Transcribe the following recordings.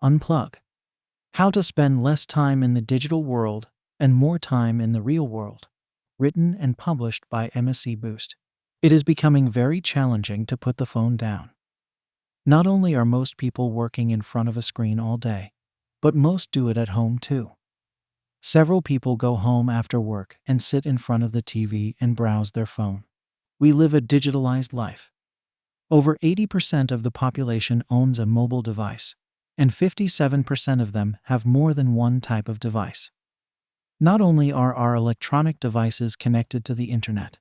Unplug. How to Spend Less Time in the Digital World and More Time in the Real World. Written and published by MSC Boost. It is becoming very challenging to put the phone down. Not only are most people working in front of a screen all day, but most do it at home too. Several people go home after work and sit in front of the TV and browse their phone. We live a digitalized life. Over 80% of the population owns a mobile device, and 57% of them have more than one type of device. Not only are our electronic devices connected to the internet,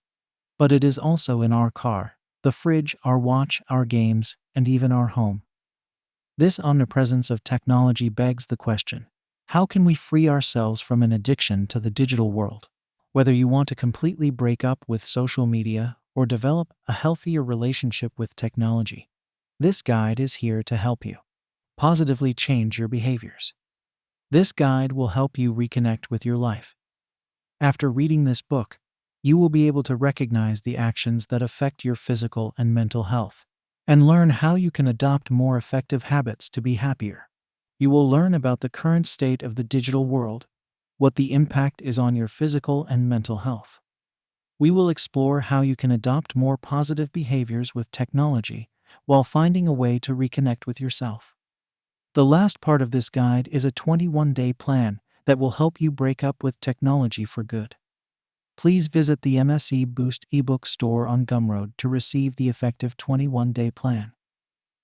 but it is also in our car, the fridge, our watch, our games, and even our home. This omnipresence of technology begs the question, how can we free ourselves from an addiction to the digital world? Whether you want to completely break up with social media or develop a healthier relationship with technology, this guide is here to help you positively change your behaviors. This guide will help you reconnect with your life. After reading this book, you will be able to recognize the actions that affect your physical and mental health, and learn how you can adopt more effective habits to be happier. You will learn about the current state of the digital world, what the impact is on your physical and mental health. We will explore how you can adopt more positive behaviors with technology while finding a way to reconnect with yourself. The last part of this guide is a 21-day plan that will help you break up with technology for good. Please visit the MSC Boost ebook store on Gumroad to receive the effective 21-day plan.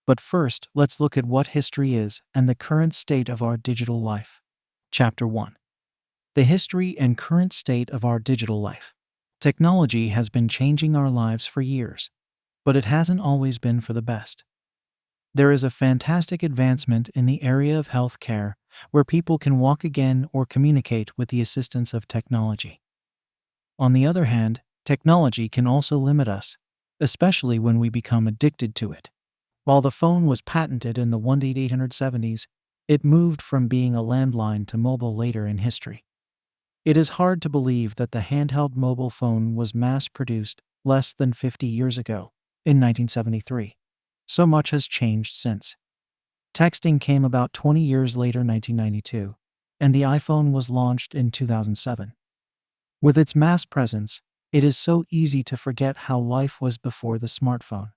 But first, let's look at what history is and the current state of our digital life. Chapter 1. The history and current state of our digital life. Technology has been changing our lives for years, but it hasn't always been for the best. There is a fantastic advancement in the area of healthcare where people can walk again or communicate with the assistance of technology. On the other hand, technology can also limit us, especially when we become addicted to it. While the phone was patented in the 1870s, it moved from being a landline to mobile later in history. It is hard to believe that the handheld mobile phone was mass-produced less than 50 years ago, in 1973. So much has changed since. Texting came about 20 years later, 1992, and the iPhone was launched in 2007. With its mass presence, it is so easy to forget how life was before the smartphone.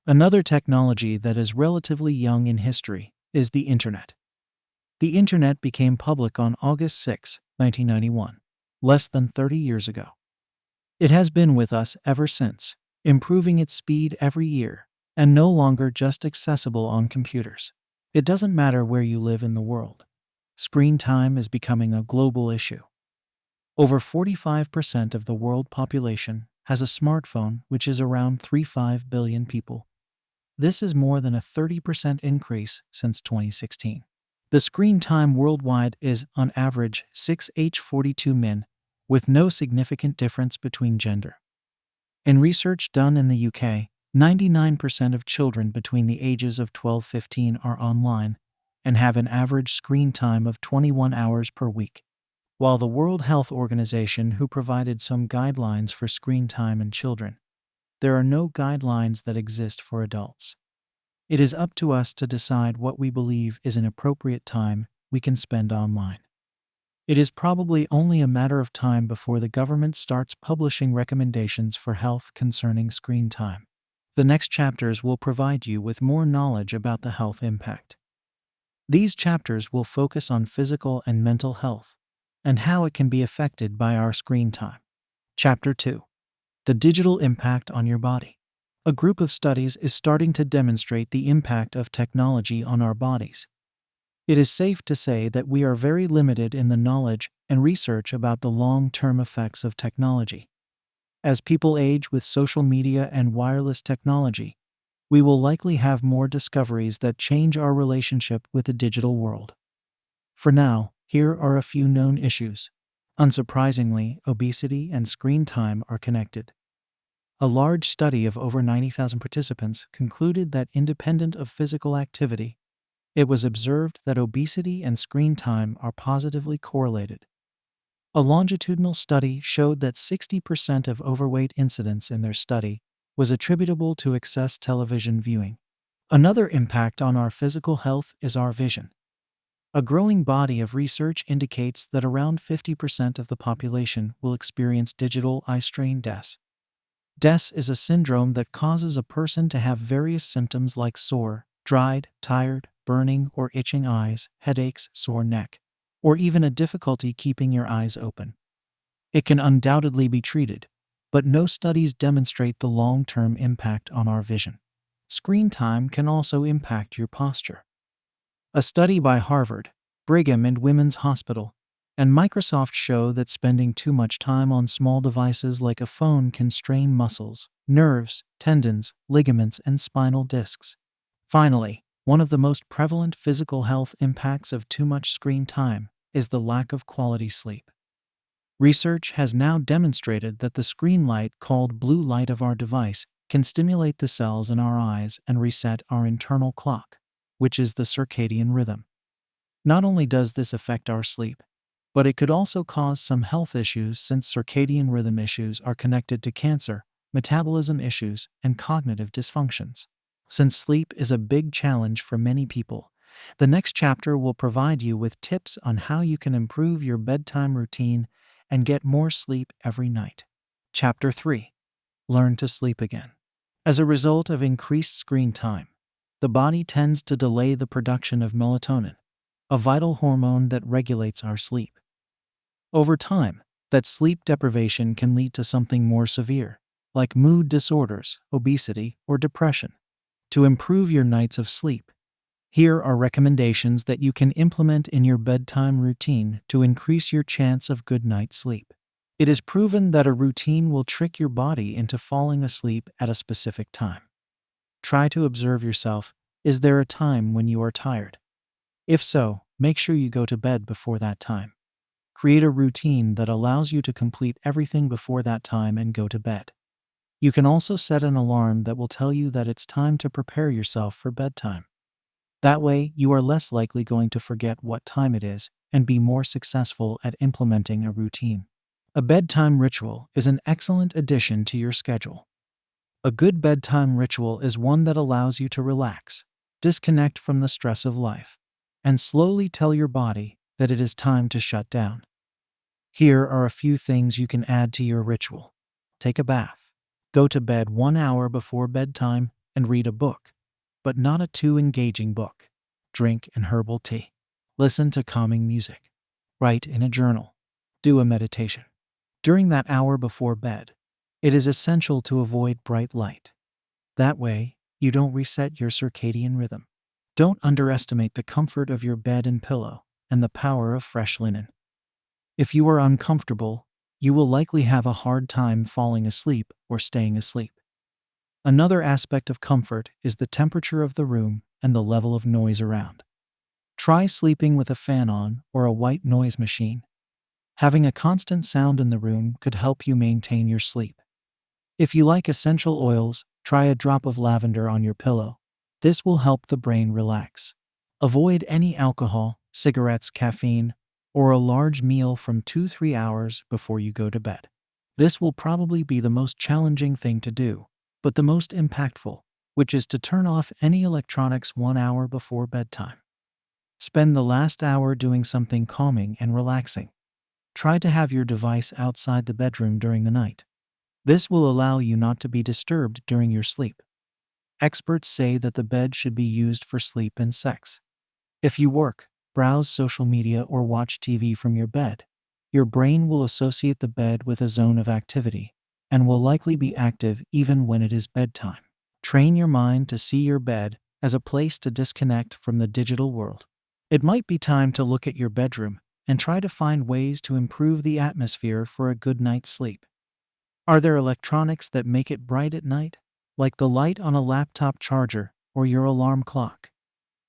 Another technology that is relatively young in history is the Internet. The Internet became public on August 6, 1991, less than 30 years ago. It has been with us ever since, improving its speed every year, and no longer just accessible on computers. It doesn't matter where you live in the world. Screen time is becoming a global issue. Over 45% of the world population has a smartphone, which is around 35 billion people. This is more than a 30% increase since 2016. The screen time worldwide is, on average, 6h42 min, with no significant difference between gender. In research done in the UK, 99% of children between the ages of 12-15 are online and have an average screen time of 21 hours per week. While the World Health Organization who provided some guidelines for screen time in children, there are no guidelines that exist for adults. It is up to us to decide what we believe is an appropriate time we can spend online. It is probably only a matter of time before the government starts publishing recommendations for health concerning screen time. The next chapters will provide you with more knowledge about the health impact. These chapters will focus on physical and mental health and how it can be affected by our screen time. Chapter 2. The digital impact on your body. A group of studies is starting to demonstrate the impact of technology on our bodies. It is safe to say that we are very limited in the knowledge and research about the long-term effects of technology. As people age with social media and wireless technology, we will likely have more discoveries that change our relationship with the digital world. For now, here are a few known issues. Unsurprisingly, obesity and screen time are connected. A large study of over 90,000 participants concluded that independent of physical activity, it was observed that obesity and screen time are positively correlated. A longitudinal study showed that 60% of overweight incidents in their study was attributable to excess television viewing. Another impact on our physical health is our vision. A growing body of research indicates that around 50% of the population will experience digital eye strain DES. DES is a syndrome that causes a person to have various symptoms like sore, dried, tired, burning, or itching eyes, headaches, sore neck, or even a difficulty keeping your eyes open. It can undoubtedly be treated, but no studies demonstrate the long-term impact on our vision. Screen time can also impact your posture. A study by Harvard, Brigham and Women's Hospital, and Microsoft show that spending too much time on small devices like a phone can strain muscles, nerves, tendons, ligaments, and spinal discs. Finally, one of the most prevalent physical health impacts of too much screen time is the lack of quality sleep. Research has now demonstrated that the screen light called blue light of our device can stimulate the cells in our eyes and reset our internal clock, which is the circadian rhythm. Not only does this affect our sleep, but it could also cause some health issues since circadian rhythm issues are connected to cancer, metabolism issues, and cognitive dysfunctions. Since sleep is a big challenge for many people, the next chapter will provide you with tips on how you can improve your bedtime routine and get more sleep every night. Chapter 3. Learn to sleep again. As a result of increased screen time, the body tends to delay the production of melatonin, a vital hormone that regulates our sleep. Over time, that sleep deprivation can lead to something more severe, like mood disorders, obesity, or depression. To improve your nights of sleep, here are recommendations that you can implement in your bedtime routine to increase your chance of good night's sleep. It is proven that a routine will trick your body into falling asleep at a specific time. Try to observe yourself. Is there a time when you are tired? If so, make sure you go to bed before that time. Create a routine that allows you to complete everything before that time and go to bed. You can also set an alarm that will tell you that it's time to prepare yourself for bedtime. That way, you are less likely going to forget what time it is and be more successful at implementing a routine. A bedtime ritual is an excellent addition to your schedule. A good bedtime ritual is one that allows you to relax, disconnect from the stress of life, and slowly tell your body that it is time to shut down. Here are a few things you can add to your ritual. Take a bath. Go to bed 1 hour before bedtime and read a book, but not a too engaging book. Drink an herbal tea. Listen to calming music. Write in a journal. Do a meditation. During that hour before bed, it is essential to avoid bright light. That way, you don't reset your circadian rhythm. Don't underestimate the comfort of your bed and pillow and the power of fresh linen. If you are uncomfortable, you will likely have a hard time falling asleep or staying asleep. Another aspect of comfort is the temperature of the room and the level of noise around. Try sleeping with a fan on or a white noise machine. Having a constant sound in the room could help you maintain your sleep. If you like essential oils, try a drop of lavender on your pillow. This will help the brain relax. Avoid any alcohol, cigarettes, caffeine, or a large meal from 2-3 hours before you go to bed. This will probably be the most challenging thing to do, but the most impactful, which is to turn off any electronics 1 hour before bedtime. Spend the last hour doing something calming and relaxing. Try to have your device outside the bedroom during the night. This will allow you not to be disturbed during your sleep. Experts say that the bed should be used for sleep and sex. If you work, browse social media, or watch TV from your bed, your brain will associate the bed with a zone of activity and will likely be active even when it is bedtime. Train your mind to see your bed as a place to disconnect from the digital world. It might be time to look at your bedroom and try to find ways to improve the atmosphere for a good night's sleep. Are there electronics that make it bright at night, like the light on a laptop charger or your alarm clock?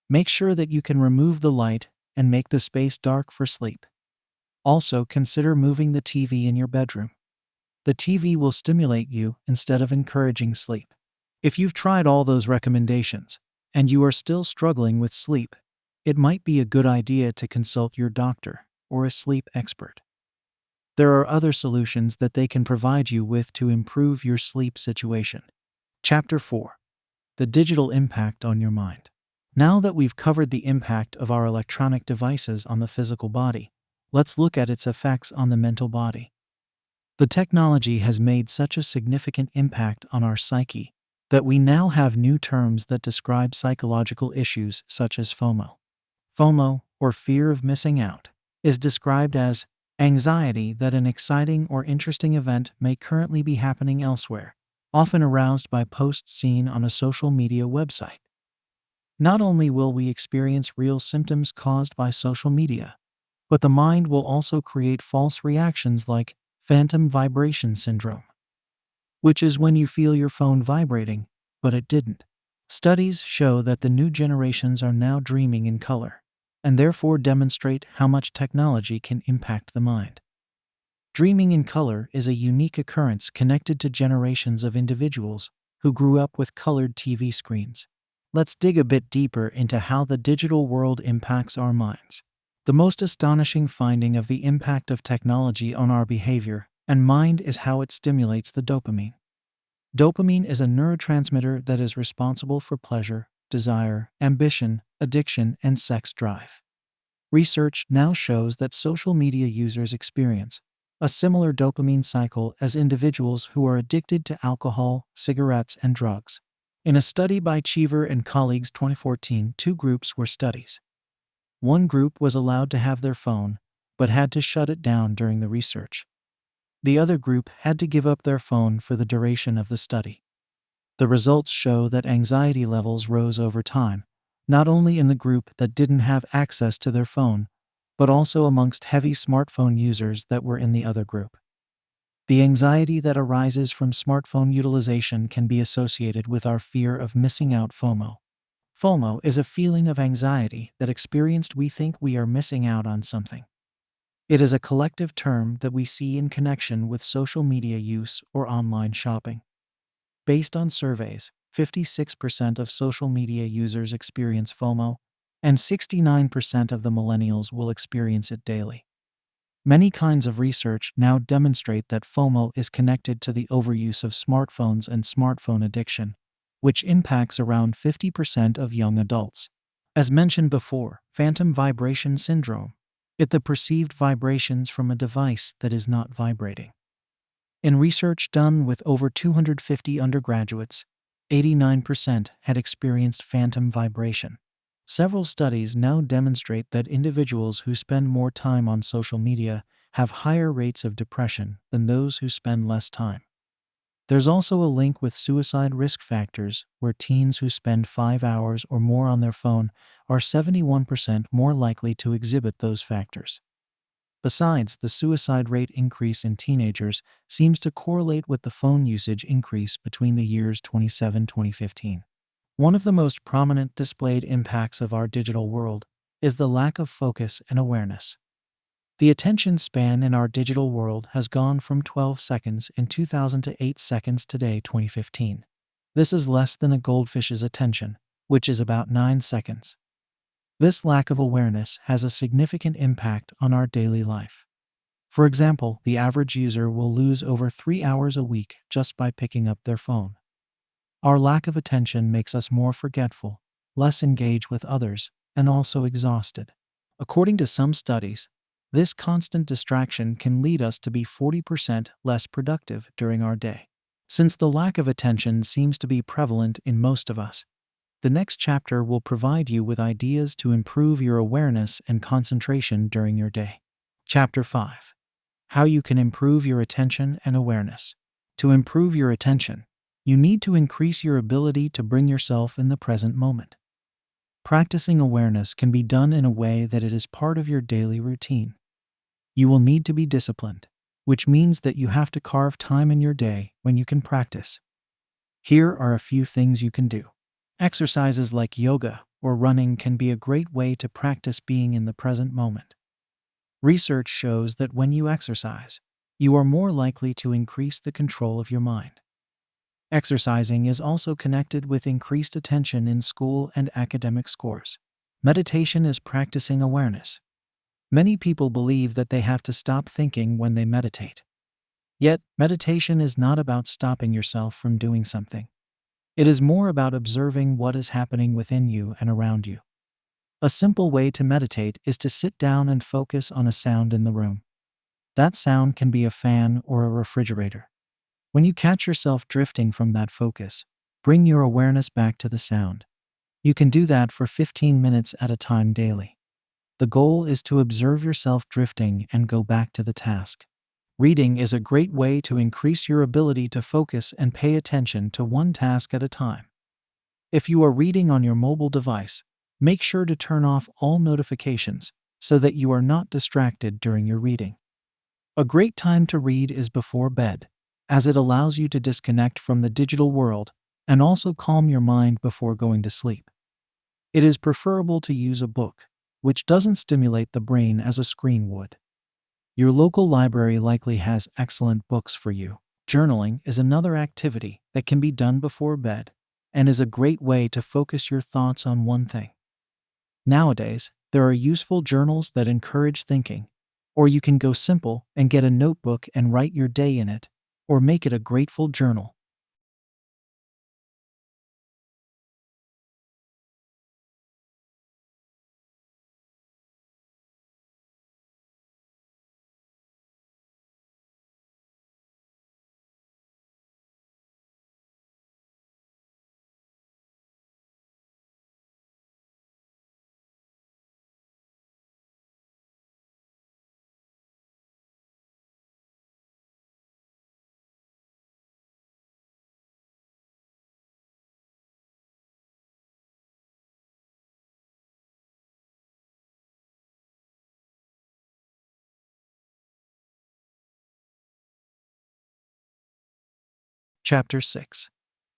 Make sure that you can remove the light and make the space dark for sleep. Also, consider moving the TV in your bedroom. The TV will stimulate you instead of encouraging sleep. If you've tried all those recommendations and you are still struggling with sleep, it might be a good idea to consult your doctor or a sleep expert. There are other solutions that they can provide you with to improve your sleep situation. Chapter 4. The digital impact on your mind. Now that we've covered the impact of our electronic devices on the physical body, let's look at its effects on the mental body. The technology has made such a significant impact on our psyche that we now have new terms that describe psychological issues such as FOMO. FOMO, or fear of missing out, is described as anxiety that an exciting or interesting event may currently be happening elsewhere, often aroused by posts seen on a social media website. Not only will we experience real symptoms caused by social media, but the mind will also create false reactions like phantom vibration syndrome, which is when you feel your phone vibrating, but it didn't. Studies show that the new generations are now dreaming in color, and therefore demonstrate how much technology can impact the mind. Dreaming in color is a unique occurrence connected to generations of individuals who grew up with colored TV screens. Let's dig a bit deeper into how the digital world impacts our minds. The most astonishing finding of the impact of technology on our behavior and mind is how it stimulates the dopamine. Dopamine is a neurotransmitter that is responsible for pleasure, desire, ambition, addiction, and sex drive. Research now shows that social media users experience a similar dopamine cycle as individuals who are addicted to alcohol, cigarettes, and drugs. In a study by Cheever and colleagues 2014, two groups were studies. One group was allowed to have their phone, but had to shut it down during the research. The other group had to give up their phone for the duration of the study. The results show that anxiety levels rose over time, not only in the group that didn't have access to their phone, but also amongst heavy smartphone users that were in the other group. The anxiety that arises from smartphone utilization can be associated with our fear of missing out FOMO. FOMO is a feeling of anxiety that experienced we think we are missing out on something. It is a collective term that we see in connection with social media use or online shopping. Based on surveys, 56% of social media users experience FOMO, and 69% of the millennials will experience it daily. Many kinds of research now demonstrate that FOMO is connected to the overuse of smartphones and smartphone addiction, which impacts around 50% of young adults. As mentioned before, phantom vibration syndrome is the perceived vibrations from a device that is not vibrating. In research done with over 250 undergraduates, 89% had experienced phantom vibration. Several studies now demonstrate that individuals who spend more time on social media have higher rates of depression than those who spend less time. There's also a link with suicide risk factors, where teens who spend 5 hours or more on their phone are 71% more likely to exhibit those factors. Besides, the suicide rate increase in teenagers seems to correlate with the phone usage increase between the years 2007-2015. One of the most prominent displayed impacts of our digital world is the lack of focus and awareness. The attention span in our digital world has gone from 12 seconds in 2000 to 8 seconds today, 2015. This is less than a goldfish's attention, which is about 9 seconds. This lack of awareness has a significant impact on our daily life. For example, the average user will lose over 3 hours a week just by picking up their phone. Our lack of attention makes us more forgetful, less engaged with others, and also exhausted. According to some studies, this constant distraction can lead us to be 40% less productive during our day. Since the lack of attention seems to be prevalent in most of us, the next chapter will provide you with ideas to improve your awareness and concentration during your day. Chapter 5. How you can improve your attention and awareness. To improve your attention, you need to increase your ability to bring yourself in the present moment. Practicing awareness can be done in a way that it is part of your daily routine. You will need to be disciplined, which means that you have to carve time in your day when you can practice. Here are a few things you can do. Exercises like yoga or running can be a great way to practice being in the present moment. Research shows that when you exercise, you are more likely to increase the control of your mind. Exercising is also connected with increased attention in school and academic scores. Meditation is practicing awareness. Many people believe that they have to stop thinking when they meditate. Yet, meditation is not about stopping yourself from doing something. It is more about observing what is happening within you and around you. A simple way to meditate is to sit down and focus on a sound in the room. That sound can be a fan or a refrigerator. When you catch yourself drifting from that focus, bring your awareness back to the sound. You can do that for 15 minutes at a time daily. The goal is to observe yourself drifting and go back to the task. Reading is a great way to increase your ability to focus and pay attention to one task at a time. If you are reading on your mobile device, make sure to turn off all notifications so that you are not distracted during your reading. A great time to read is before bed, as it allows you to disconnect from the digital world and also calm your mind before going to sleep. It is preferable to use a book, which doesn't stimulate the brain as a screen would. Your local library likely has excellent books for you. Journaling is another activity that can be done before bed and is a great way to focus your thoughts on one thing. Nowadays, there are useful journals that encourage thinking, or you can go simple and get a notebook and write your day in it, or make it a grateful journal. Chapter 6: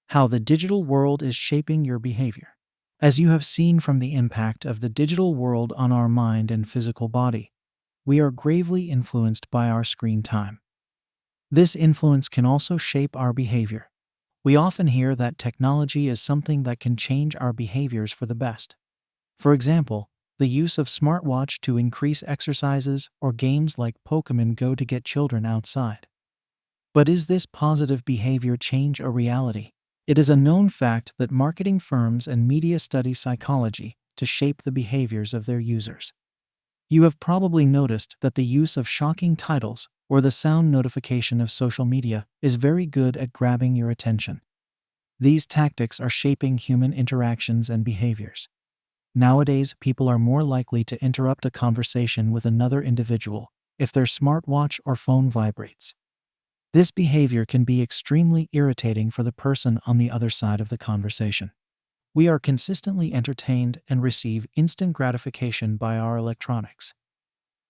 How the Digital World is Shaping Your Behavior. As you have seen from the impact of the digital world on our mind and physical body, we are gravely influenced by our screen time. This influence can also shape our behavior. We often hear that technology is something that can change our behaviors for the best. For example, the use of smartwatch to increase exercises or games like Pokemon Go to get children outside. But is this positive behavior change a reality? It is a known fact that marketing firms and media study psychology to shape the behaviors of their users. You have probably noticed that the use of shocking titles or the sound notification of social media is very good at grabbing your attention. These tactics are shaping human interactions and behaviors. Nowadays, people are more likely to interrupt a conversation with another individual if their smartwatch or phone vibrates. This behavior can be extremely irritating for the person on the other side of the conversation. We are consistently entertained and receive instant gratification by our electronics.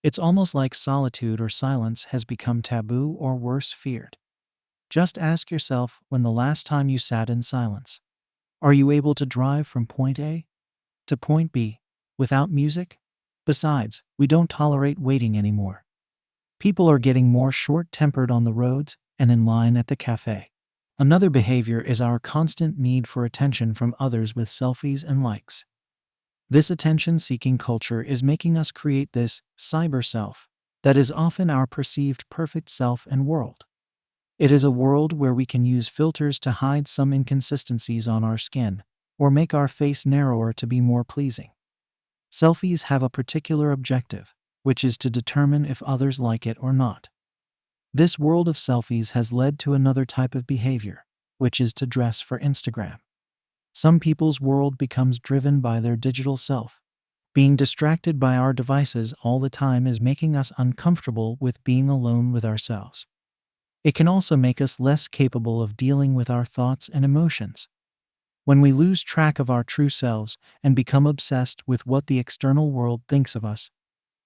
It's almost like solitude or silence has become taboo or worse, feared. Just ask yourself when the last time you sat in silence. Are you able to drive from point A to point B without music? Besides, we don't tolerate waiting anymore. People are getting more short-tempered on the roads and in line at the cafe. Another behavior is our constant need for attention from others with selfies and likes. This attention-seeking culture is making us create this cyber self that is often our perceived perfect self and world. It is a world where we can use filters to hide some inconsistencies on our skin or make our face narrower to be more pleasing. Selfies have a particular objective, which is to determine if others like it or not. This world of selfies has led to another type of behavior, which is to dress for Instagram. Some people's world becomes driven by their digital self. Being distracted by our devices all the time is making us uncomfortable with being alone with ourselves. It can also make us less capable of dealing with our thoughts and emotions. When we lose track of our true selves and become obsessed with what the external world thinks of us,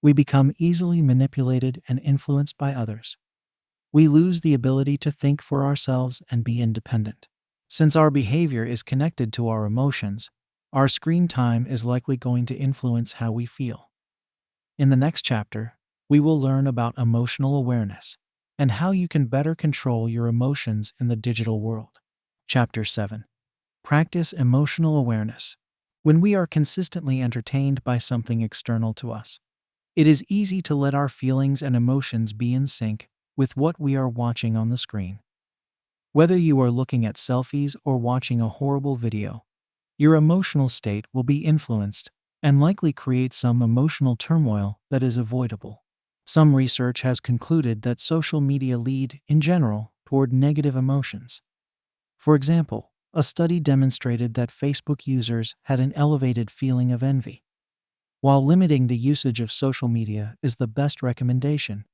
we become easily manipulated and influenced by others. We lose the ability to think for ourselves and be independent. Since our behavior is connected to our emotions, our screen time is likely going to influence how we feel. In the next chapter, we will learn about emotional awareness and how you can better control your emotions in the digital world. Chapter 7: Practice emotional awareness. When we are consistently entertained by something external to us, it is easy to let our feelings and emotions be in sync with what we are watching on the screen. Whether you are looking at selfies or watching a horrible video, your emotional state will be influenced and likely create some emotional turmoil that is avoidable. Some research has concluded that social media lead, in general, toward negative emotions. For example, a study demonstrated that Facebook users had an elevated feeling of envy. While limiting the usage of social media is the best recommendation,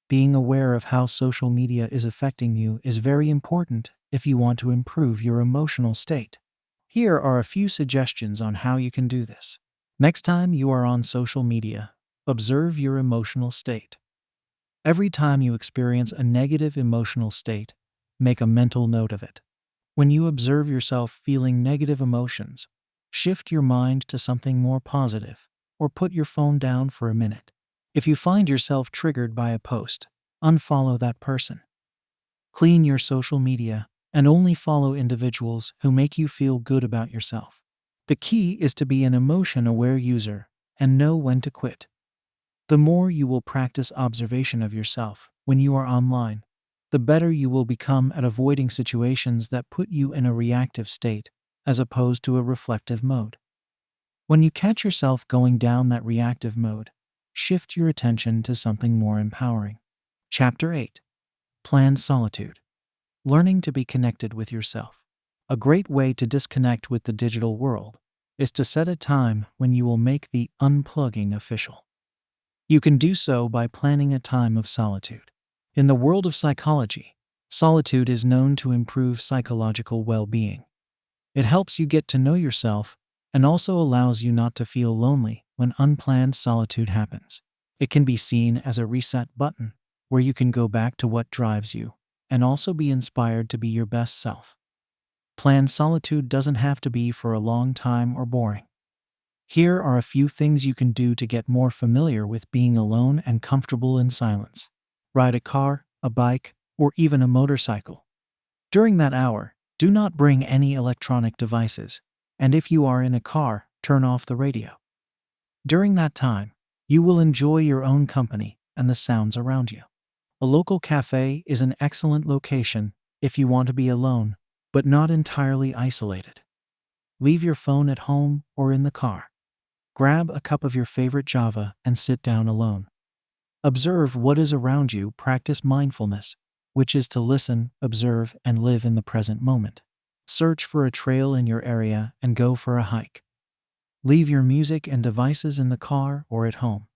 being aware of how social media is affecting you is very important if you want to improve your emotional state. Here are a few suggestions on how you can do this. Next time you are on social media, observe your emotional state. Every time you experience a negative emotional state, make a mental note of it. When you observe yourself feeling negative emotions, shift your mind to something more positive, or put your phone down for a minute. If you find yourself triggered by a post, unfollow that person. Clean your social media and only follow individuals who make you feel good about yourself. The key is to be an emotion-aware user and know when to quit. The more you will practice observation of yourself when you are online, the better you will become at avoiding situations that put you in a reactive state as opposed to a reflective mode. When you catch yourself going down that reactive mode, shift your attention to something more empowering. Chapter 8. Plan solitude. Learning to be connected with yourself. A great way to disconnect with the digital world is to set a time when you will make the unplugging official. You can do so by planning a time of solitude. In the world of psychology, solitude is known to improve psychological well-being. It helps you get to know yourself and also allows you not to feel lonely when unplanned solitude happens. It can be seen as a reset button where you can go back to what drives you and also be inspired to be your best self. Planned solitude doesn't have to be for a long time or boring. Here are a few things you can do to get more familiar with being alone and comfortable in silence. Ride a car, a bike, or even a motorcycle. During that hour, do not bring any electronic devices, and if you are in a car, turn off the radio. During that time, you will enjoy your own company and the sounds around you. A local cafe is an excellent location if you want to be alone, but not entirely isolated. Leave your phone at home or in the car. Grab a cup of your favorite java and sit down alone. Observe what is around you. Practice mindfulness, which is to listen, observe, and live in the present moment. Search for a trail in your area and go for a hike. Leave your music and devices in the car or at home.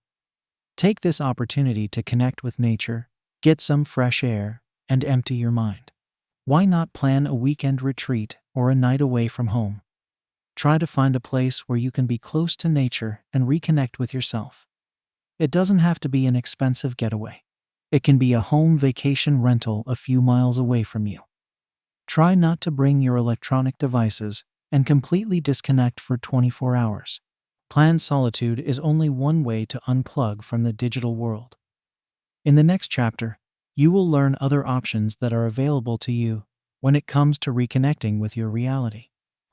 Take this opportunity to connect with nature, get some fresh air, and empty your mind. Why not plan a weekend retreat or a night away from home? Try to find a place where you can be close to nature and reconnect with yourself. It doesn't have to be an expensive getaway. It can be a home vacation rental a few miles away from you. Try not to bring your electronic devices and completely disconnect for 24 hours. Planned solitude is only one way to unplug from the digital world. In the next chapter, you will learn other options that are available to you when it comes to reconnecting with your reality.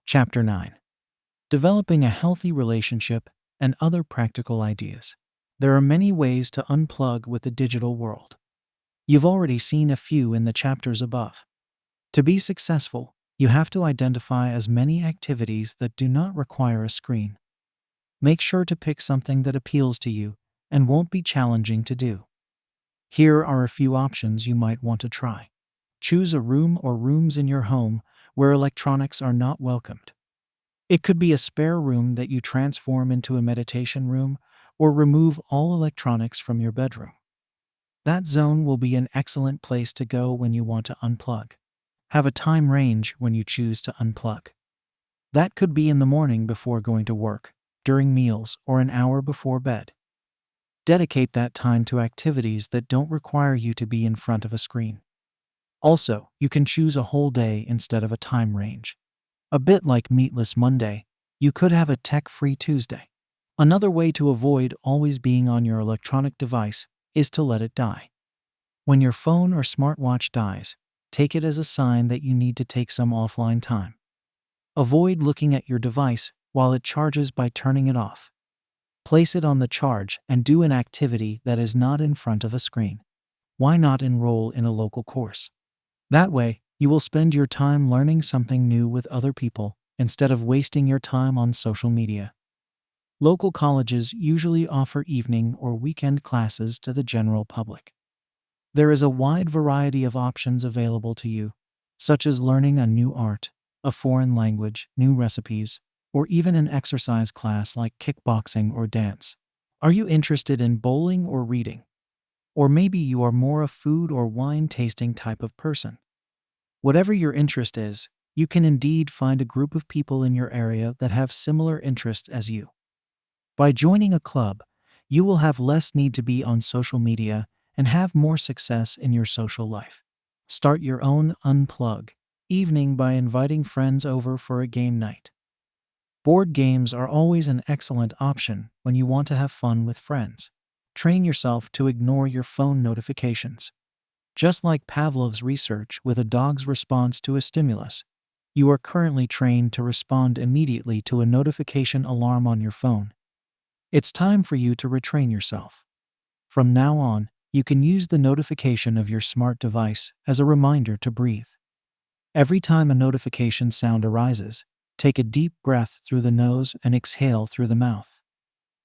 Chapter 9. Developing a healthy relationship and other practical ideas. There are many ways to unplug with the digital world. You've already seen a few in the chapters above. To be successful, you have to identify as many activities that do not require a screen. Make sure to pick something that appeals to you and won't be challenging to do. Here are a few options you might want to try. Choose a room or rooms in your home where electronics are not welcomed. It could be a spare room that you transform into a meditation room or remove all electronics from your bedroom. That zone will be an excellent place to go when you want to unplug. Have a time range when you choose to unplug. That could be in the morning before going to work, during meals, or an hour before bed. Dedicate that time to activities that don't require you to be in front of a screen. Also, you can choose a whole day instead of a time range. A bit like Meatless Monday, you could have a tech-free Tuesday. Another way to avoid always being on your electronic device is to let it die. When your phone or smartwatch dies, take it as a sign that you need to take some offline time. Avoid looking at your device while it charges by turning it off. Place it on the charge and do an activity that is not in front of a screen. Why not enroll in a local course? That way, You will spend your time learning something new with other people instead of wasting your time on social media. Local colleges usually offer evening or weekend classes to the general public. There is a wide variety of options available to you, such as learning a new art, a foreign language, new recipes, or even an exercise class like kickboxing or dance. Are you interested in bowling or reading? Or maybe you are more a food or wine tasting type of person. Whatever your interest is, you can indeed find a group of people in your area that have similar interests as you. By joining a club, you will have less need to be on social media and have more success in your social life. Start your own Unplug evening by inviting friends over for a game night. Board games are always an excellent option when you want to have fun with friends. Train yourself to ignore your phone notifications. Just like Pavlov's research with a dog's response to a stimulus, you are currently trained to respond immediately to a notification alarm on your phone. It's time for you to retrain yourself. From now on, you can use the notification of your smart device as a reminder to breathe. Every time a notification sound arises, take a deep breath through the nose and exhale through the mouth.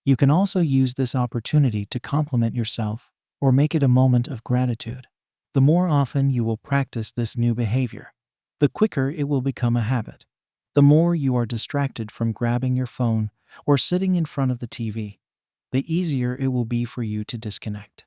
You can also use this opportunity to compliment yourself or make it a moment of gratitude. The more often you will practice this new behavior, the quicker it will become a habit. The more you are distracted from grabbing your phone or sitting in front of the TV, the easier it will be for you to disconnect.